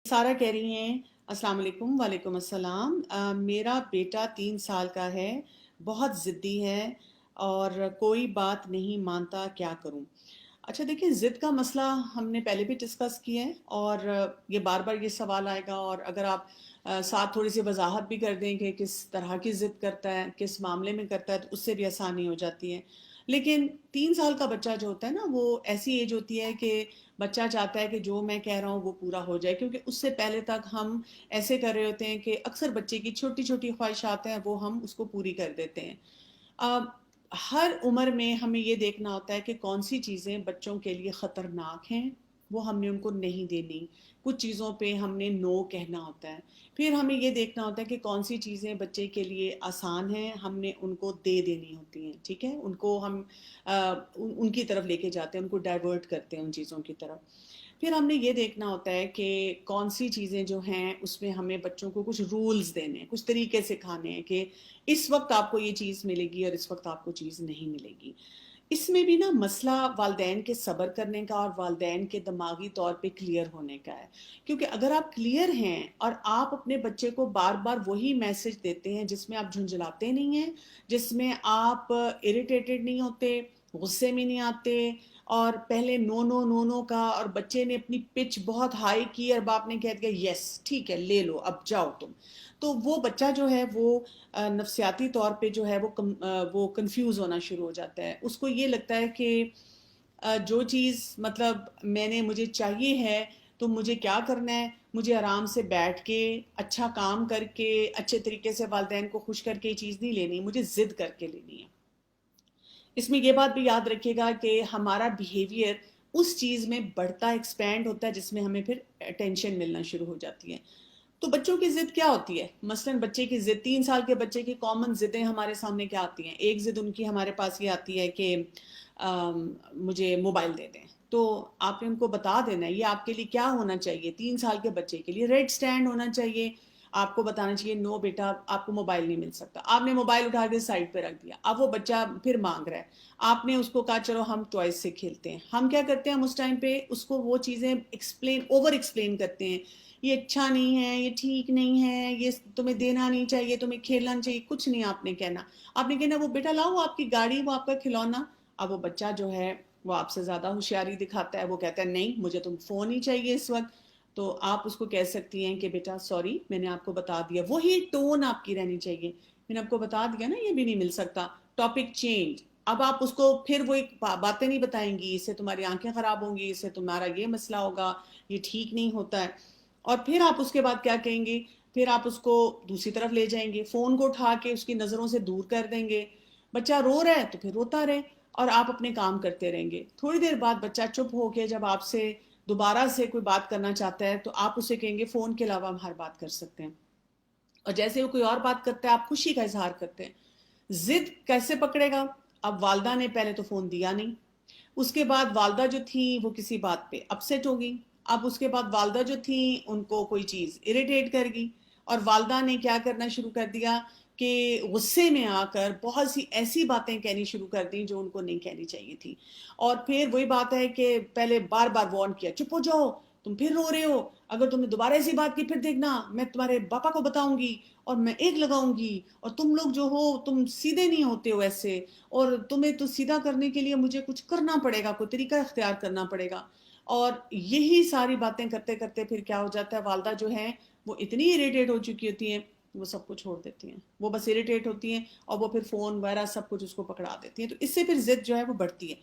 سارہ کہہ رہی ہیں السلام علیکم، وعلیکم السلام۔ میرا بیٹا 3 سال کا ہے، بہت ضدی ہے اور کوئی بات نہیں مانتا، کیا کروں؟ اچھا دیکھیں، ضد کا مسئلہ ہم نے پہلے بھی ڈسکس کیا ہے اور یہ بار بار یہ سوال آئے گا، اور اگر آپ ساتھ تھوڑی سی وضاحت بھی کر دیں کہ کس طرح کی ضد کرتا ہے، کس معاملے میں کرتا ہے، تو اس سے بھی آسانی ہو جاتی ہے۔ لیکن 3 سال کا بچہ جو ہوتا ہے نا، وہ ایسی ایج ہوتی ہے کہ بچہ چاہتا ہے کہ جو میں کہہ رہا ہوں وہ پورا ہو جائے، کیونکہ اس سے پہلے تک ہم ایسے کر رہے ہوتے ہیں کہ اکثر بچے کی چھوٹی چھوٹی خواہشات ہیں وہ ہم اس کو پوری کر دیتے ہیں۔ اب ہر عمر میں ہمیں یہ دیکھنا ہوتا ہے کہ کون سی چیزیں بچوں کے لیے خطرناک ہیں، وہ ہم نے ان کو نہیں دینی۔ کچھ چیزوں پہ ہم نے نو کہنا ہوتا ہے۔ پھر ہمیں یہ دیکھنا ہوتا ہے کہ کون سی چیزیں بچے کے لیے آسان ہیں، ہم نے ان کو دے دینی ہوتی ہیں، ٹھیک ہے؟ ان کو ہم ان کی طرف لے کے جاتے ہیں، ان کو ڈائیورٹ کرتے ہیں ان چیزوں کی طرف۔ پھر ہم نے یہ دیکھنا ہوتا ہے کہ کون سی چیزیں جو ہیں اس میں ہمیں بچوں کو کچھ رولز دینے ہیں، کچھ طریقے سکھانے ہیں کہ اس وقت آپ کو یہ چیز ملے گی اور اس وقت آپ کو چیز نہیں ملے گی۔ اس میں بھی نا مسئلہ والدین کے صبر کرنے کا اور والدین کے دماغی طور پہ کلیئر ہونے کا ہے، کیونکہ اگر آپ کلیئر ہیں اور آپ اپنے بچے کو بار بار وہی میسج دیتے ہیں جس میں آپ جھنجھلاتے نہیں ہیں، جس میں آپ اریٹیٹڈ نہیں ہوتے، غصے میں نہیں آتے، اور پہلے نو نو نو نو کا، اور بچے نے اپنی پچ بہت ہائی کی اور باپ نے کہہ دیا یس ٹھیک ہے لے لو اب جاؤ تم، تو وہ بچہ جو ہے وہ نفسیاتی طور پہ جو ہے وہ کنفیوز ہونا شروع ہو جاتا ہے۔ اس کو یہ لگتا ہے کہ جو چیز مطلب مجھے چاہیے ہے تو مجھے کیا کرنا ہے، مجھے آرام سے بیٹھ کے اچھا کام کر کے اچھے طریقے سے والدین کو خوش کر کے یہ چیز نہیں لینی، مجھے ضد کر کے لینی ہے۔ اس میں یہ بات بھی یاد رکھیے گا کہ ہمارا بیہیویئر اس چیز میں بڑھتا ایکسپینڈ ہوتا ہے جس میں ہمیں پھر ٹینشن ملنا شروع ہو جاتی ہے۔ تو بچوں کی ضد کیا ہوتی ہے؟ مثلاً بچے کی ضد، 3 سال کے بچے کی کامن ضدیں ہمارے سامنے کیا آتی ہیں؟ ایک ضد ان کی ہمارے پاس یہ آتی ہے کہ مجھے موبائل دے دیں۔ تو آپ نے ان کو بتا دینا ہے یہ آپ کے لیے کیا ہونا چاہیے، 3 سال کے بچے کے لیے ریڈ سٹینڈ ہونا چاہیے۔ آپ کو بتانا چاہیے نو بیٹا آپ کو موبائل نہیں مل سکتا۔ آپ نے موبائل اٹھا کے سائڈ پہ رکھ دیا، اب وہ بچہ پھر مانگ رہا ہے، آپ نے اس کو کہا چلو ہم ٹوائز سے کھیلتے ہیں۔ ہم کیا کرتے ہیں ہم اس ٹائم پہ اس کو وہ چیزیں اوور ایکسپلین کرتے ہیں، یہ اچھا نہیں ہے، یہ ٹھیک نہیں ہے، یہ تمہیں دینا نہیں چاہیے، تمہیں کھیلنا نہیں چاہیے، کچھ نہیں آپ نے کہنا۔ آپ نے کہنا وہ بیٹا لاؤ آپ کی گاڑی، وہ آپ کا کھلونا۔ اب وہ بچہ جو ہے وہ آپ سے زیادہ ہوشیاری دکھاتا ہے، وہ کہتا ہے نہیں مجھے تم فون ہی چاہیے اس وقت۔ تو آپ اس کو کہہ سکتی ہیں کہ بیٹا سوری میں نے آپ کو بتا دیا، وہی ٹون آپ کی رہنی چاہیے، میں نے آپ کو بتا دیا نا یہ بھی نہیں مل سکتا، ٹاپک چینج۔ اب آپ اس کو پھر وہ باتیں نہیں بتائیں گی، اس سے تمہاری آنکھیں خراب ہوں گی، اس سے تمہارا یہ مسئلہ ہوگا، یہ ٹھیک نہیں ہوتا ہے۔ اور پھر آپ اس کے بعد کیا کہیں گے؟ پھر آپ اس کو دوسری طرف لے جائیں گے، فون کو اٹھا کے اس کی نظروں سے دور کر دیں گے۔ بچہ رو رہا ہے تو پھر روتا رہے اور آپ اپنے کام کرتے رہیں گے۔ تھوڑی دیر بعد بچہ چپ ہو کے جب آپ سے دوبارہ سے کوئی بات کرنا چاہتا ہے تو آپ اسے کہیں گے فون کے علاوہ ہم ہر بات کر سکتے ہیں، اور جیسے وہ کوئی اور بات کرتا ہے آپ خوشی کا اظہار کرتے ہیں۔ ضد کیسے پکڑے گا؟ اب والدہ نے پہلے تو فون دیا نہیں، اس کے بعد والدہ جو تھی وہ کسی بات پہ اپسیٹ ہوگی، اب اس کے بعد والدہ جو تھی ان کو کوئی چیز اریٹیٹ کر گئی، اور والدہ نے کیا کرنا شروع کر دیا کہ غصے میں آ کر بہت سی ایسی باتیں کہنی شروع کر دیں جو ان کو نہیں کہنی چاہیے تھی۔ اور پھر وہی بات ہے کہ پہلے بار بار وارن کیا چپ ہو جاؤ، تم پھر رو رہے ہو، اگر تم نے دوبارہ ایسی بات کی پھر دیکھنا میں تمہارے پاپا کو بتاؤں گی اور میں ایک لگاؤں گی، اور تم لوگ جو ہو تم سیدھے نہیں ہوتے ہو ایسے، اور تمہیں تو سیدھا کرنے کے لیے مجھے کچھ کرنا پڑے گا، کوئی طریقہ اختیار کرنا پڑے گا۔ اور یہی ساری باتیں کرتے کرتے پھر کیا ہو جاتا ہے، والدہ جو ہیں وہ اتنی اریٹیٹ ہو چکی ہوتی ہیں وہ سب کو چھوڑ دیتی ہیں، وہ بس اریٹیٹ ہوتی ہیں اور وہ پھر فون وغیرہ سب کچھ اس کو پکڑا دیتی ہیں۔ تو اس سے پھر ضد جو ہے وہ بڑھتی ہے۔